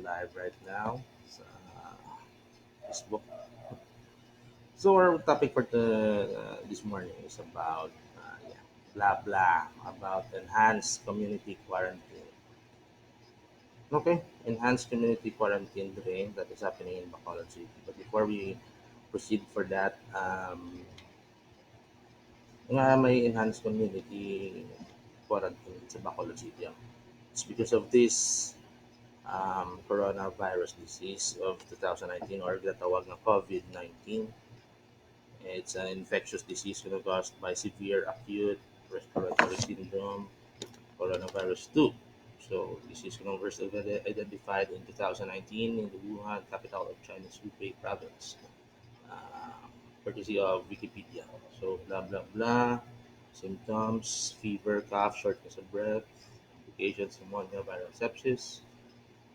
live right now sa Facebook. So our topic for this morning is about blah blah about enhanced community quarantine. Okay, enhanced community quarantine drain that is happening in Bacolod City. But before we proceed for that, nga may enhanced community quarantine sa Bacolod City. It's because of this coronavirus disease of 2019 or gatawag na COVID-19. It's an infectious disease caused by severe acute respiratory syndrome, coronavirus 2. So this is first identified in 2019 in the Wuhan, capital of China's Hubei province, uh, courtesy of Wikipedia. So blah blah blah. Symptoms: fever, cough, shortness of breath, complications, pneumonia, viral sepsis.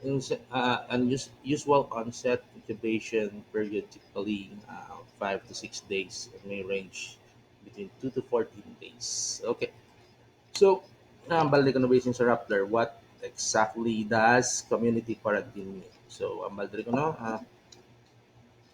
Unusual onset incubation period typically 5 to 6 days. It may range between 2 to 14 days. Okay, so balik ko na basing sa Rappler, what exactly does community quarantine mean? So, balik ko na,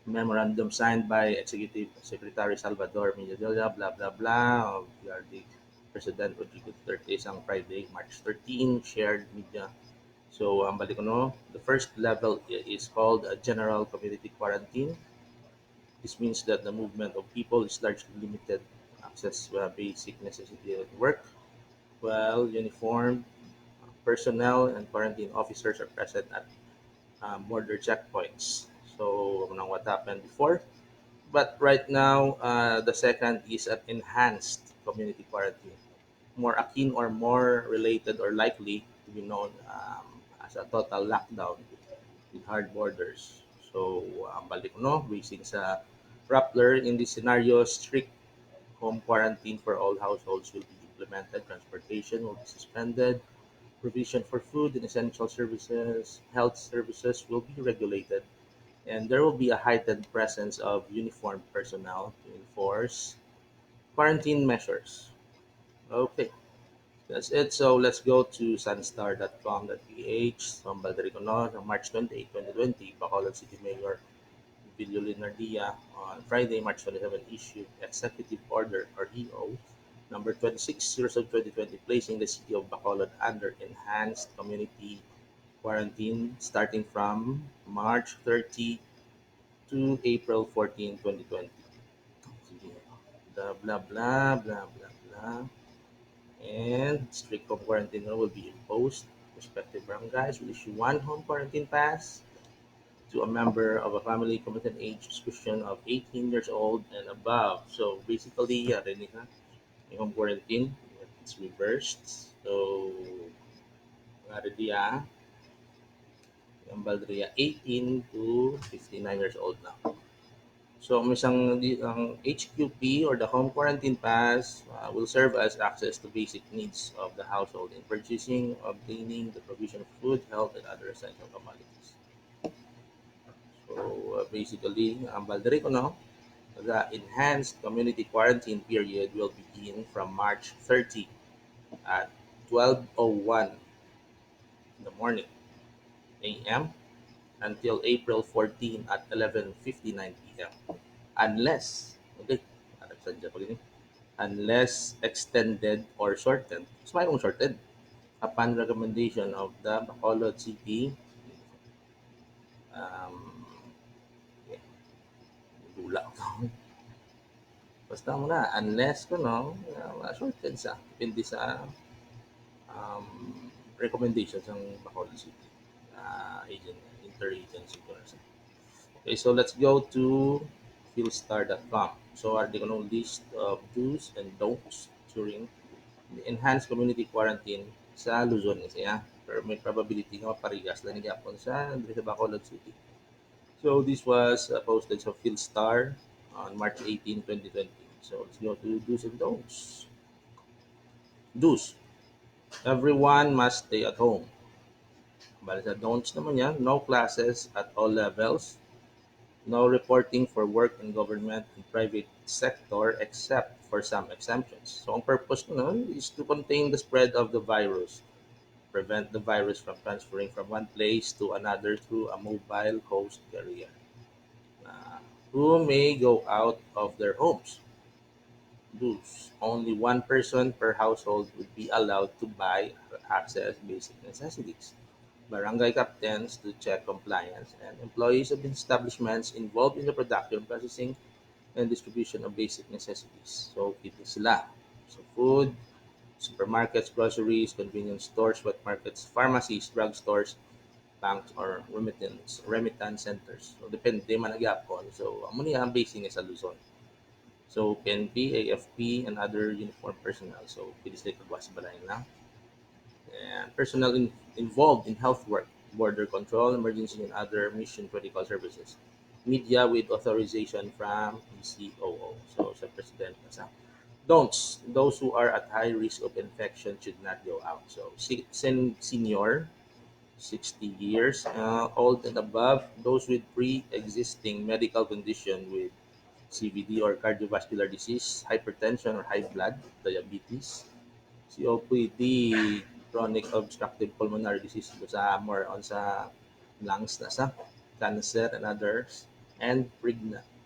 memorandum signed by Executive Secretary Salvador Medalla, blah, blah, blah, of PRD President Rodrigo Duterte isang Friday, March 13, shared media. So, balik ko no, the first level is called a general community quarantine. This means that the movement of people is largely limited, access basic necessity at work, while uniformed personnel and quarantine officers are present at border checkpoints. So, what happened before. But right now, the second is an enhanced community quarantine, more akin or more related or likely to be known as a total lockdown with hard borders. So, balik ko, no, basing sa Rappler, in this scenario, strict home quarantine for all households will be implemented, transportation will be suspended, provision for food and essential services, health services will be regulated, and there will be a heightened presence of uniformed personnel to enforce quarantine measures. Okay, that's it. So let's go to sunstar.com.ph. So, Baldericono, on March 28, 2020, Bacolod City Mayor Vilio Linardia on Friday, March 27, issued Executive Order or EO number 26 series of 2020, placing the city of Bacolod under enhanced community quarantine starting from March 30 to April 14, 2020. Sige. Blah, blah, blah, blah, blah, blah. And strict home quarantine will be imposed. Respective barangays will issue one home quarantine pass to a member of a family committed age restriction of 18 years old and above. So basically, rinig ha, yung home quarantine, it's reversed. So, nga rin diya, yung Valdria 18 to 59 years old now. So, ang HQP or the home quarantine pass will serve as access to basic needs of the household in purchasing, obtaining the provision of food, health, and other essential commodities. So, basically, ang Valderico, no, the enhanced community quarantine period will begin from March 30 at 12:01 in the morning a.m. until April 14 at 11:59 p.m. Unless, okay, sadya pa rin, unless extended or shortened. So, mayroong shortened upon recommendation of the Bacolod City um, yeah, dula ko. Basta mo na, unless ko no, shortened sa, depende sa recommendations ng Bacolod City interagency ko. Okay, so let's go to philstar.com. So, are they going to list of do's and don'ts during the enhanced community quarantine sa Luzon siya. Pero may probability nga maparigas lang gyapon sa diri sa Bacolod City. So this was posted sa Philstar on March 18, 2020. So let's go to do's and don'ts. Do's. Everyone must stay at home. Bali sa don'ts naman yan, no classes at all levels, no reporting for work in government and private sector except for some exemptions. So ang purpose ko no, is to contain the spread of the virus, prevent the virus from transferring from one place to another through a mobile host carrier, uh, who may go out of their homes. Thus, only one person per household would be allowed to buy or access basic necessities. Barangay captains to check compliance, and employees of establishments involved in the production, processing, and distribution of basic necessities. So, kita sila. So, food, supermarkets, groceries, convenience stores, wet markets, pharmacies, drugstores, banks, or remittance centers. So, depende man nagyapon. So, amo niya ang basing sa Luzon. So, PNP, AFP, and other uniformed personnel. So, pwede sila kagwas balay na. And personnel involved in health work, border control, emergency, and other mission critical services. Media with authorization from PCOO. So, sa President. Sa don'ts, those who are at high risk of infection should not go out. So, senior, 60 years old and above, those with pre-existing medical condition with CVD or cardiovascular disease, hypertension or high blood, diabetes, COPD, chronic obstructive pulmonary disease, ito sa more on sa lungs na sa cancer and others, and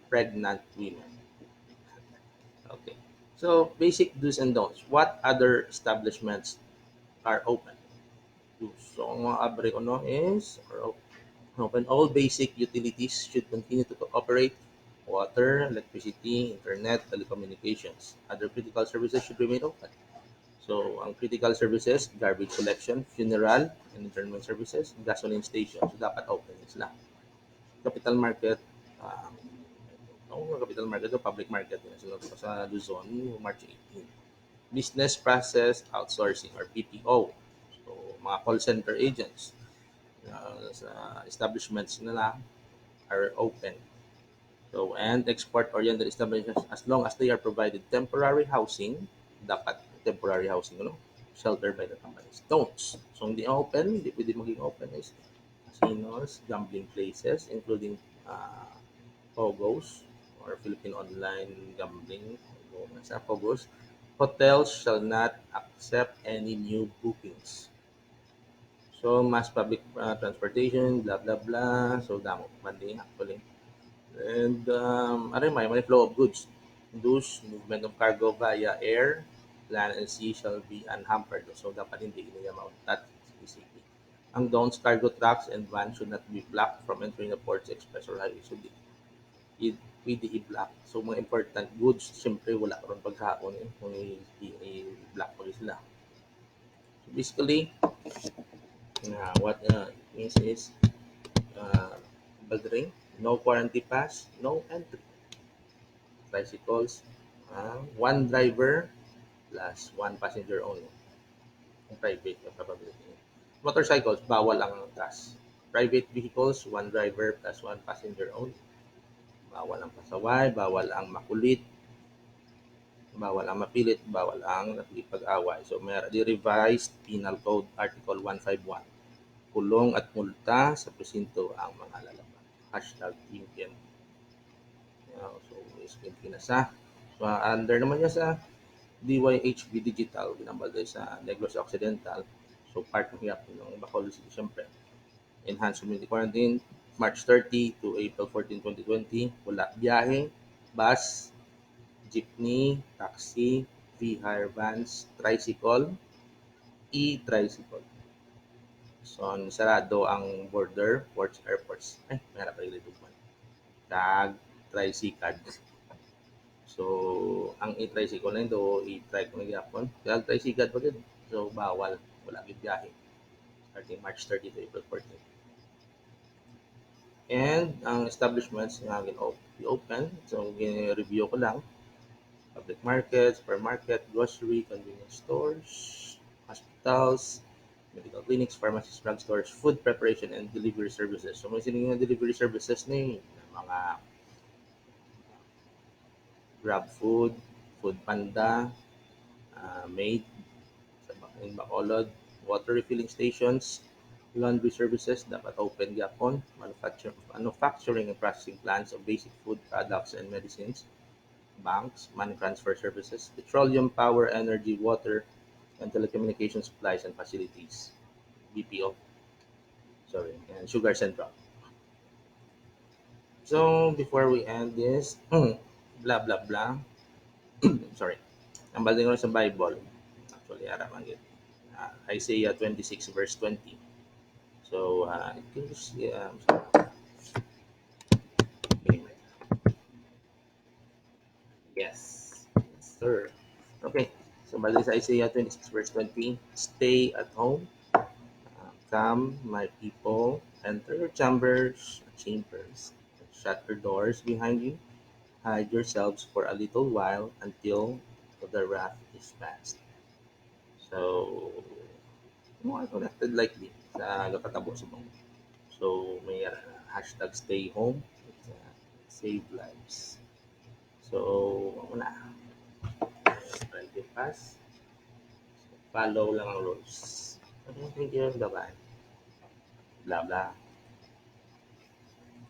pregnant women. Okay. So, basic do's and don'ts. What other establishments are open? So, ang mga abre ko no is are open. All basic utilities should continue to operate. Water, electricity, internet, telecommunications. Other critical services should remain open. So, ang critical services, garbage collection, funeral and interment services, gasoline stations, so dapat open sila. Capital market, um, capital market o public market yun sila sa Luzon, March 18. Business process outsourcing or BPO. So, mga call center agents sa establishments nila are open. So, and export-oriented establishments, as long as they are provided temporary housing, dapat temporary housing, sheltered by the companies. Don'ts. So, hindi open, hindi pwede maging open is casinos, gambling places, including POGOs or Philippine Online Gambling, sa POGOs. Hotels shall not accept any new bookings. So, mass public transportation, blah, blah, blah. So, damo man din actually. And may flow of goods. Those movement of cargo via air, land, and sea shall be unhampered. So, dapat hindi nila that specific. Ang don'ts, cargo trucks and vans should not be blocked from entering the ports, express, or highway. So, pwede i-block. So, mga important goods, siyempre wala karon pagkakon kung i-block ko sila. So, basically, what means is Baldring, no quarantine pass, no entry. Tricycles, one driver plus one passenger only. Private yung capability. Motorcycles, bawal ang gas. Private vehicles, one driver plus one passenger only. Bawal ang pasaway, bawal ang makulit, bawal ang mapilit, bawal ang nakikipag-away. So, may revised Penal Code Article 151. Kulong at multa sa presinto ang mga lalaban. Hashtag Team so, is pinasa. So, under naman niya sa DYHB Digital, ginambal tayo sa Negros Occidental. So, part ng hiyap ng Bacolod City, siyempre. Enhanced Community Quarantine, March 30 to April 14, 2020. Wala biyahe, bus, jeepney, taxi, V-hire vans, tricycle, e-tricycle. So, sarado ang border, ports, airports. Ay, mayroon pa rin ito man. Tag, tricycad. So, ang e-tricycle na ito, e-trike na gyapon. Kaya tricycad pa din. So, bawal. Wala gid biyahe. Starting March 30 to April 14. And ang establishments nga open. So, gin-review ko lang. Public markets, supermarket, grocery, convenience stores, hospitals, medical clinics, pharmacies, drugstores, food preparation, and delivery services. So, may sining delivery services ni mga Grab Food, Food Panda, Maid, in Bacolod, water refilling stations, laundry services, dapat open gyapon, manufacturing and processing plants of basic food products and medicines, banks, money transfer services, petroleum, power, energy, water, and telecommunication supplies and facilities. BPO. Sorry, and Sugar Central. So before we end this, blah blah blah. Sorry. Ang balik ko sa Bible. Actually, ara man gid. Isaiah 26 verse 20. So, it can just, yes, yes, sir. Okay, so balik sa Isaiah 26 verse 20, stay at home, come, my people, enter your chambers, shut your doors behind you, hide yourselves for a little while until the wrath is past. So, mga connected likely sa nakatabo sa mga. So, may hashtag stay home, uh, save lives. So, una, try to pass, follow lang ang rules. Okay, thank you, bye-bye. Blah, blah.